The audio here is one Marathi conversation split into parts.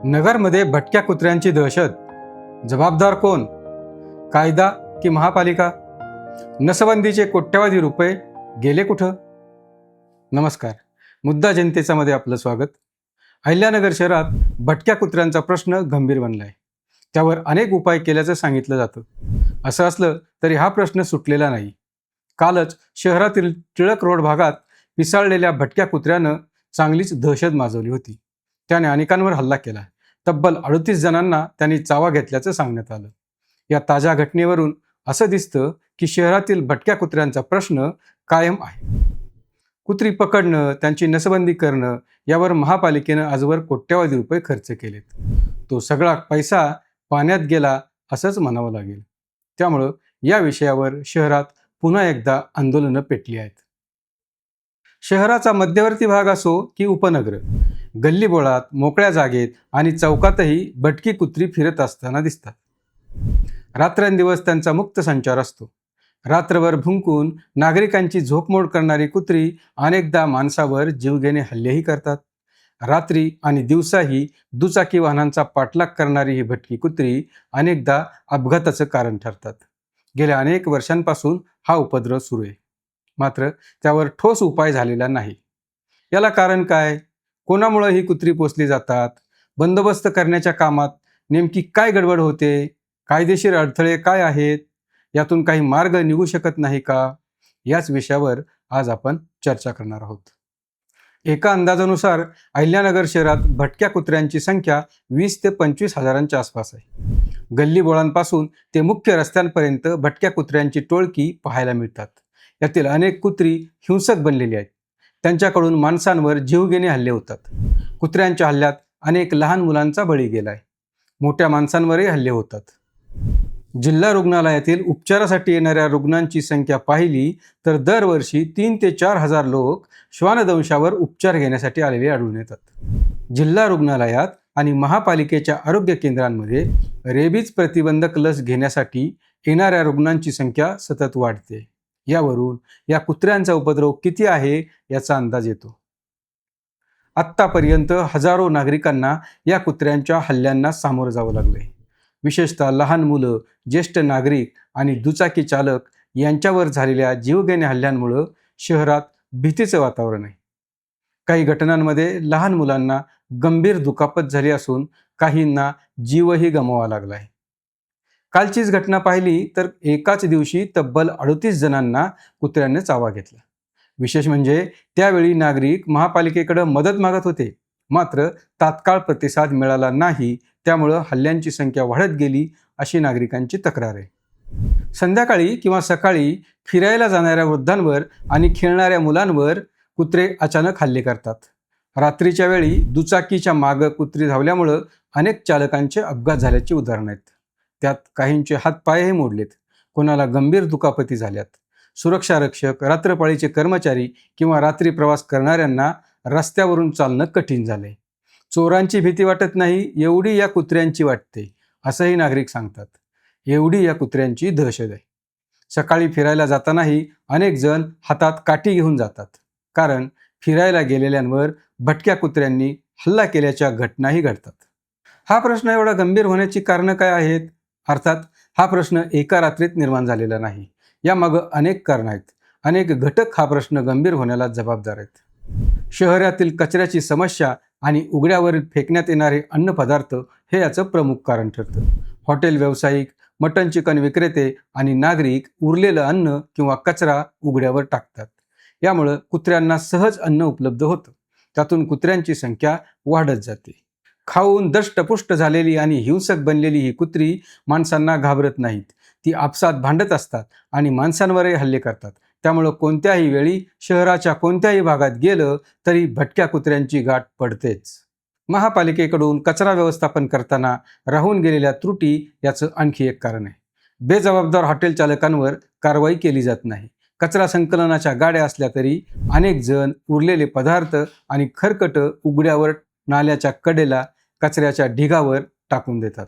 नगरमध्ये भटक्या कुत्र्यांची दहशत. जबाबदार कोण? कायदा की महापालिका? नसबंदीचे कोट्यवधी रुपये गेले कुठं? नमस्कार, मुद्दा जनतेचा मध्ये आपलं स्वागत. अहिल्यानगर शहरात भटक्या कुत्र्यांचा प्रश्न गंभीर बनलाय. त्यावर अनेक उपाय केल्याचं सांगितलं जातं. असं असलं तरी हा प्रश्न सुटलेला नाही. कालच शहरातील टिळक रोड भागात पिसाळलेल्या भटक्या कुत्र्यानं चांगलीच दहशत माजवली होती. त्याने अनेकांवर हल्ला केला. तब्बल 38 जणांना त्यांनी चावा घेतल्याचं सांगण्यात आलं. या ताज्या घटनेवरून असं दिसतं की शहरातील भटक्या कुत्र्यांचा प्रश्न कायम आहे. कुत्री पकडणं, त्यांची नसबंदी करणं यावर महापालिकेनं आजवर कोट्यवधी रुपये खर्च केलेत. तो सगळा पैसा पाण्यात गेला असंच म्हणावं लागेल. त्यामुळं या विषयावर शहरात पुन्हा एकदा आंदोलनं पेटली आहेत. शहराचा मध्यवर्ती भाग असो की उपनगर, गल्लीबोळात, मोकळ्या जागेत आणि चौकातही भटकी कुत्री फिरत असताना दिसतात. रात्रंदिवस त्यांचा मुक्त संचार असतो. रात्रभर भुंकून नागरिकांची झोपमोड करणारी कुत्री अनेकदा माणसावर जीवघेणे हल्लेही करतात. रात्री आणि दिवसाही दुचाकी वाहनांचा पाठलाग करणारी ही भटकी कुत्री अनेकदा अपघाताचं कारण ठरतात. गेल्या अनेक वर्षांपासून हा उपद्रव सुरू आहे, मात्र त्यावर ठोस उपाय झालेला नाही. याला कारण काय? कोणामुळे ही कुत्री पोसली जातात? बंदोबस्त करण्याच्या कामात नेमकी काय गडबड होते? कायदेशीर अडथळे काय आहेत? यातून काही मार्ग निघू शकत नाही का? याच विषयावर आज आपण चर्चा करणार आहोत. एका अंदाजानुसार अहिल्यानगर शहरात भटक्या कुत्र्यांची संख्या 20 ते 25 हजारांच्या आसपास आहे. गल्लीबोळांपासून ते मुख्य रस्त्यांपर्यंत भटक्या कुत्र्यांची टोळकी पाहायला मिळतात. यातील अनेक कुत्री हिंसक बनलेली आहेत. त्यांच्याकडून माणसांवर जीवघेणे हल्ले होतात. कुत्र्यांच्या हल्ल्यात अनेक लहान मुलांचा बळी गेलाय. मोठ्या माणसांवरही हल्ले होतात. जिल्हा रुग्णालयातील उपचारासाठी येणाऱ्या रुग्णांची संख्या पाहिली तर दरवर्षी 3 ते 4 हजार लोक श्वानदंशावर उपचार घेण्यासाठी आलेले आढळून येतात. जिल्हा रुग्णालयात आणि महापालिकेच्या आरोग्य केंद्रांमध्ये रेबीज प्रतिबंधक लस घेण्यासाठी येणाऱ्या रुग्णांची संख्या सतत वाढते. यावरून या कुत्र्यांचा उपद्रव किती आहे याचा अंदाज येतो. आत्तापर्यंत हजारो नागरिकांना या कुत्र्यांच्या हल्ल्यांना सामोरं जावं लागलंय. विशेषतः लहान मुलं, ज्येष्ठ नागरिक आणि दुचाकी चालक यांच्यावर झालेल्या जीवघेण्या हल्ल्यांमुळं शहरात भीतीचं वातावरण आहे. काही घटनांमध्ये लहान मुलांना गंभीर दुखापत झाली असून काहींना जीवही गमवावा लागलाय. कालचीच घटना पाहिली तर एकाच दिवशी तब्बल 38 जणांना कुत्र्याने चावा घेतला. विशेष म्हणजे त्यावेळी नागरिक महापालिकेकडे मदत मागत होते, मात्र तात्काळ प्रतिसाद मिळाला नाही. त्यामुळं हल्ल्यांची संख्या वाढत गेली अशी नागरिकांची तक्रार आहे. संध्याकाळी किंवा सकाळी फिरायला जाणाऱ्या वृद्धांवर आणि खेळणाऱ्या मुलांवर कुत्रे अचानक हल्ले करतात. रात्रीच्या वेळी दुचाकीच्या मागं कुत्री धावल्यामुळं अनेक चालकांचे अपघात झाल्याची उदाहरणं आहेत. त्यात काहींचे हातपायही मोडलेत, कोणाला गंभीर दुखापती झाल्यात. सुरक्षा रक्षक, रात्रपाळीचे कर्मचारी किंवा रात्री प्रवास करणाऱ्यांना रस्त्यावरून चालणं कठीण झालंय. चोरांची भीती वाटत नाही एवढी या कुत्र्यांची वाटते, असंही नागरिक सांगतात. एवढी या कुत्र्यांची दहशत आहे. सकाळी फिरायला जातानाही अनेक जण हातात काठी घेऊन जातात, कारण फिरायला गेलेल्यांवर भटक्या कुत्र्यांनी हल्ला केल्याच्या घटनाही घडतात. हा प्रश्न एवढा गंभीर होण्याची कारणं काय आहेत? अर्थात हा प्रश्न एका रात्रीत निर्माण झालेला नाही. यामागं अनेक कारणं आहेत. अनेक घटक हा प्रश्न गंभीर होण्याला जबाबदार आहेत. शहरातील कचऱ्याची समस्या आणि उघड्यावर फेकण्यात येणारे अन्नपदार्थ हे याचं प्रमुख कारण ठरतं. हॉटेल व्यावसायिक, मटण चिकन विक्रेते आणि नागरिक उरलेलं अन्न किंवा कचरा उघड्यावर टाकतात. यामुळं कुत्र्यांना सहज अन्न उपलब्ध होतं. त्यातून कुत्र्यांची संख्या वाढत जाते. खाऊन दष्टपुष्ट झालेली आणि हिंसक बनलेली ही कुत्री माणसांना घाबरत नाहीत. ती आपसात भांडत असतात आणि माणसांवरही हल्ले करतात. त्यामुळं कोणत्याही वेळी शहराच्या कोणत्याही भागात गेलं तरी भटक्या कुत्र्यांची गाठ पडतेच. महापालिकेकडून कचरा व्यवस्थापन करताना राहून गेलेल्या त्रुटी याचं आणखी एक कारण आहे. बेजबाबदार हॉटेल चालकांवर कारवाई केली जात नाही. कचरा संकलनाच्या गाड्या असल्या तरी अनेक जण उरलेले पदार्थ आणि खरकट उघड्यावर, नाल्याच्या कडेला, कचऱ्याच्या ढिगावर टाकून देतात.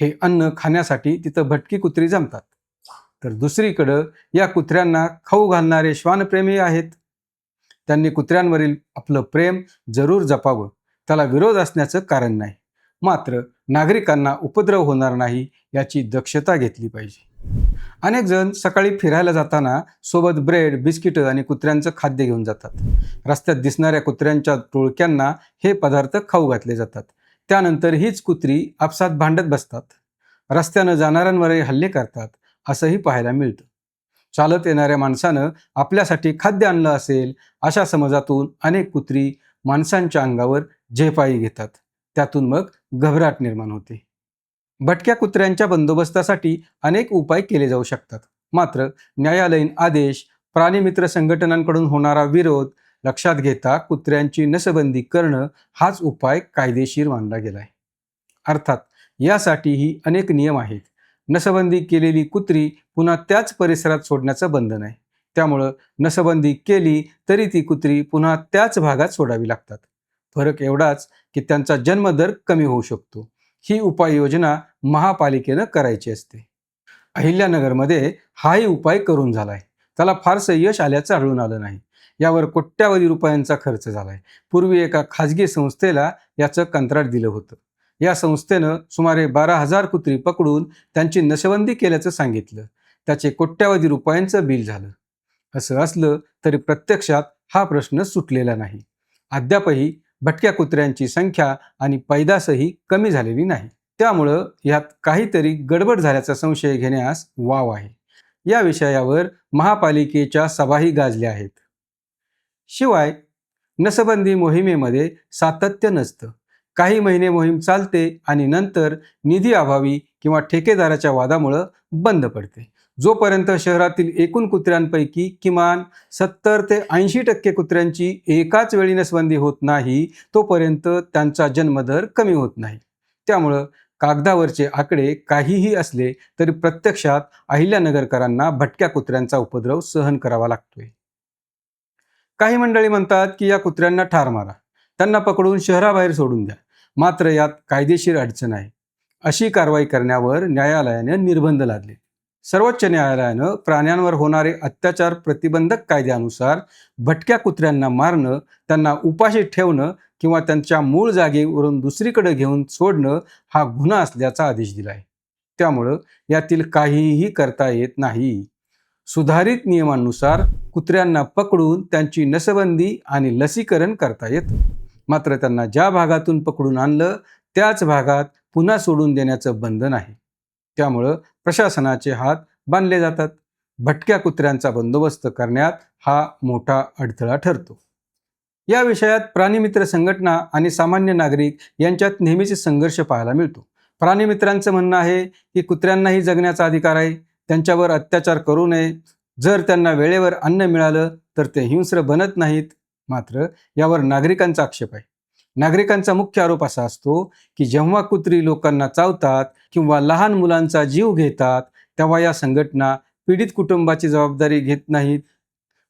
हे अन्न खाण्यासाठी तिथं भटकी कुत्री जमतात. तर दुसरीकडं या कुत्र्यांना खाऊ घालणारे श्वानप्रेमी आहेत. त्यांनी कुत्र्यांवरील आपलं प्रेम जरूर जपावं, त्याला विरोध असण्याचं कारण नाही. मात्र नागरिकांना उपद्रव होणार नाही याची दक्षता घेतली पाहिजे. अनेक जण सकाळी फिरायला जाताना सोबत ब्रेड, बिस्किटं आणि कुत्र्यांचं खाद्य घेऊन जातात. रस्त्यात दिसणाऱ्या कुत्र्यांच्या टोळक्यांना हे पदार्थ खाऊ घातले जातात. त्यानंतर हीच कुत्री आपसात भांडत बसतात. रस्त्यानं जाणाऱ्यांवरही हल्ले करतात, असंही पाहायला मिळतं. चालत येणाऱ्या माणसानं आपल्यासाठी खाद्य आणलं असेल अशा समजातून अनेक कुत्री माणसांच्या अंगावर झेपाई घेतात. त्यातून मग घबराट निर्माण होते. भटक्या कुत्र्यांच्या बंदोबस्तासाठी अनेक उपाय केले जाऊ शकतात. मात्र न्यायालयीन आदेश, प्राणीमित्र संघटनांकडून होणारा विरोध लक्षात घेता कुत्र्यांची नसबंदी करणं हाच उपाय कायदेशीर मानला गेलाय. अर्थात यासाठीही अनेक नियम आहेत. नसबंदी केलेली कुत्री पुन्हा त्याच परिसरात सोडण्याचं बंधन आहे. त्यामुळं नसबंदी केली तरी ती कुत्री पुन्हा त्याच भागात सोडावी लागतात. फरक एवढाच की त्यांचा जन्मदर कमी होऊ शकतो. ही उपाययोजना महापालिकेनं करायची असते. अहिल्यानगरमध्ये हाही उपाय करून झालाय. त्याला फारसं यश आल्याचं आढळून आलं नाही. यावर कोट्यावधी रुपयांचा खर्च झालाय. पूर्वी एका खाजगी संस्थेला याचं कंत्राट दिलं होतं. या संस्थेनं सुमारे 12,000 कुत्री पकडून त्यांची नसबंदी केल्याचं सांगितलं. त्याचे कोट्यावधी रुपयांचं बिल झालं. असं असलं तरी प्रत्यक्षात हा प्रश्न सुटलेला नाही. अद्यापही भटक्या कुत्र्यांची संख्या आणि पैदासही कमी झालेली नाही. त्यामुळं यात काहीतरी गडबड झाल्याचा संशय घेण्यास वाव आहे. या विषयावर महापालिकेच्या सभाही गाजल्या आहेत. शिवाय नसबंदी मोहिमेमध्ये सातत्य नसतं. काही महिने मोहीम चालते आणि नंतर निधी अभावी किंवा ठेकेदाराच्या वादामुळं बंद पडते. जोपर्यंत शहरातील एकूण कुत्र्यांपैकी किमान 70 ते 80% कुत्र्यांची एकाच वेळी नसबंदी होत नाही, तोपर्यंत त्यांचा जन्मदर कमी होत नाही. त्यामुळं कागदावरचे आकडे काहीही असले तरी प्रत्यक्षात अहिल्यानगरकरांना भटक्या कुत्र्यांचा उपद्रव सहन करावा लागतोय. काही मंडळी म्हणतात की या कुत्र्यांना ठार मारा, त्यांना पकडून शहराबाहेर सोडून द्या. मात्र यात कायदेशीर अडचण आहे. अशी कारवाई करण्यावर न्यायालयाने निर्बंध लादले. सर्वोच्च न्यायालयानं प्राण्यांवर होणारे अत्याचार प्रतिबंधक कायद्यानुसार भटक्या कुत्र्यांना मारणं, त्यांना उपाशी ठेवणं किंवा त्यांच्या मूळ जागेवरून दुसरीकडे घेऊन सोडणं हा गुन्हा असल्याचा आदेश दिलाय. त्यामुळं यातील काहीही करता येत नाही. सुधारित नियमांनुसार कुत्र्यांना पकडून त्यांची नसबंदी आणि लसीकरण करता येतं. मात्र त्यांना ज्या भागातून पकडून आणलं त्याच भागात पुन्हा सोडून देण्याचं बंधन आहे. त्यामुळं प्रशासनाचे हात बांधले जातात. भटक्या कुत्र्यांचा बंदोबस्त करण्यात हा मोठा अडथळा ठरतो. या विषयात प्राणीमित्र संघटना आणि सामान्य नागरिक यांच्यात नेहमीच संघर्ष पाहायला मिळतो. प्राणीमित्रांचं म्हणणं आहे की कुत्र्यांनाही जगण्याचा अधिकार आहे, त्यांच्यावर अत्याचार करू नये. जर त्यांना वेळेवर अन्न मिळालं तर ते हिंस्र बनत नाहीत. मात्र यावर नागरिकांचा आक्षेप आहे. नागरिकांचा मुख्य आरोप असा असतो की जेव्हा कुत्री लोकांना चावतात किंवा लहान मुलांचा जीव घेतात तेव्हा या संघटना पीडित कुटुंबाची जबाबदारी घेत नाहीत.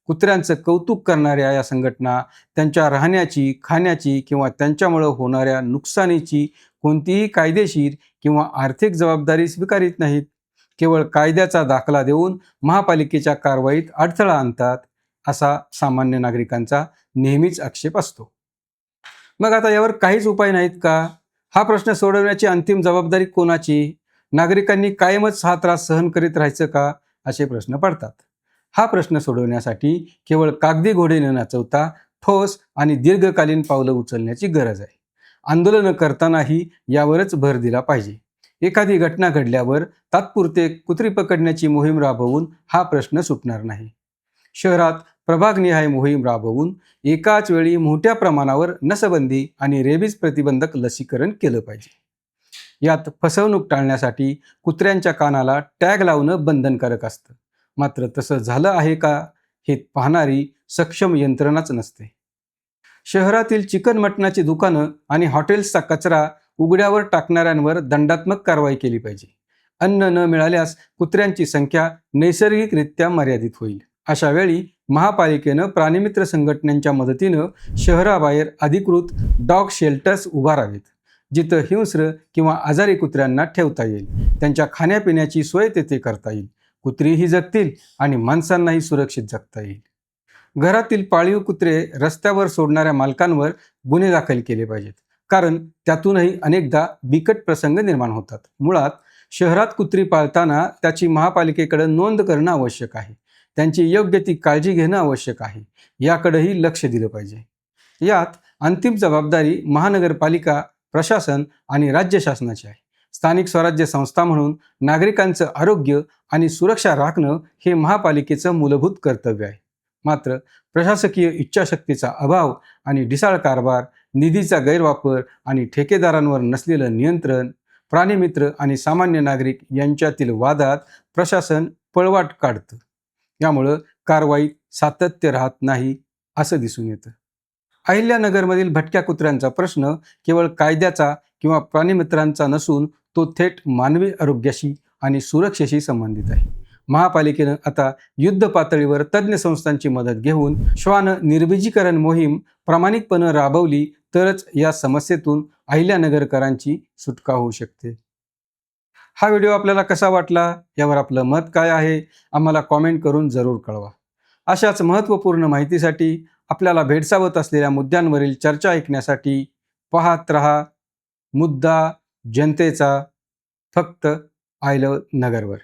कुत्र्यांचं कौतुक करणाऱ्या या संघटना त्यांच्या राहण्याची, खाण्याची किंवा त्यांच्यामुळे होणाऱ्या नुकसानीची कोणतीही कायदेशीर किंवा आर्थिक जबाबदारी स्वीकारित नाहीत. केवळ कायद्याचा दाखला देऊन महापालिकेच्या कारवाईत अडथळा आणतात, असा सामान्य नागरिकांचा नेहमीच आक्षेप असतो. मग आता यावर काहीच उपाय नाहीत का? हा प्रश्न सोडवण्याची अंतिम जबाबदारी कोणाची? नागरिकांनी कायमच हा त्रास सहन करीत राहायचं का? असे प्रश्न पडतात. हा प्रश्न सोडवण्यासाठी केवळ कागदी घोडे न नाचवता ठोस आणि दीर्घकालीन पावलं उचलण्याची गरज आहे. आंदोलनं करतानाही यावरच भर दिला पाहिजे. एखादी घटना घडल्यावर तात्पुरते कुत्री पकडण्याची मोहीम राबवून हा प्रश्न सुटणार नाही. शहरात प्रभागनिहाय मोहीम राबवून एकाच वेळी मोठ्या प्रमाणावर नसबंदी आणि रेबीज प्रतिबंधक लसीकरण केलं पाहिजे. यात फसवणूक टाळण्यासाठी कुत्र्यांच्या कानाला टॅग लावणं बंधनकारक असतं. मात्र तसं झालं आहे का हे पाहणारी सक्षम यंत्रणाच नसते. शहरातील चिकन मटणाची दुकानं आणि हॉटेल्सचा कचरा उघड्यावर टाकणाऱ्यांवर दंडात्मक कारवाई केली पाहिजे. अन्न न मिळाल्यास कुत्र्यांची संख्या नैसर्गिकरित्या मर्यादित होईल. अशा वेळी महापालिकेनं प्राणीमित्र संघटनांच्या मदतीनं शहराबाहेर अधिकृत डॉग शेल्टर्स उभारावेत, जिथं हिंस्र किंवा आजारी कुत्र्यांना ठेवता येईल. त्यांच्या खाण्यापिण्याची सोय तेथे करता येईल. कुत्रीही जगतील आणि माणसांनाही सुरक्षित जगता येईल. घरातील पाळीव कुत्रे रस्त्यावर सोडणाऱ्या मालकांवर गुन्हे दाखल केले पाहिजेत. कारण त्यातूनही अनेकदा बिकट प्रसंग निर्माण होतात. मुळात शहरात कुत्री पाळताना त्याची महापालिकेकडे नोंद करणं आवश्यक आहे. त्यांची योग्य ती काळजी घेणं आवश्यक आहे. याकडेही लक्ष दिलं पाहिजे. यात अंतिम जबाबदारी महानगरपालिका, प्रशासन आणि राज्य शासनाची आहे. स्थानिक स्वराज्य संस्था म्हणून नागरिकांचं आरोग्य आणि सुरक्षा राखणं हे महापालिकेचं मूलभूत कर्तव्य आहे. मात्र प्रशासकीय इच्छाशक्तीचा अभाव आणि ढिसाळ कारभार, निधीचा गैरवापर आणि ठेकेदारांवर नसलेलं नियंत्रण, प्राणीमित्र आणि सामान्य नागरिक यांच्यातील वादात प्रशासन पळवाट काढतं. यामुळं कारवाईत सातत्य राहत नाही असं दिसून येतं. अहिल्यानगरमधील भटक्या कुत्र्यांचा प्रश्न केवळ कायद्याचा किंवा प्राणीमित्रांचा नसून तो थेट मानवी आरोग्याशी आणि सुरक्षेशी संबंधित आहे. महापालिकेनं आता युद्ध पातळीवर तज्ज्ञ संस्थांची मदत घेऊन श्वान निर्बीजीकरण मोहीम प्रामाणिकपणे राबवली तरच या समस्येतून अहिल्यानगरकरांची सुटका होऊ शकते. हा व्हिडिओ आपल्याला कसा वाटला, यावर आपलं मत काय आहे, आम्हाला कॉमेंट करून जरूर कळवा. अशाच महत्त्वपूर्ण माहितीसाठी, आपल्याला भेडसावत असलेल्या मुद्द्यांवरील चर्चा ऐकण्यासाठी पाहत रहा मुद्दा जनतेचा, फक्त आय लव्ह नगरवर.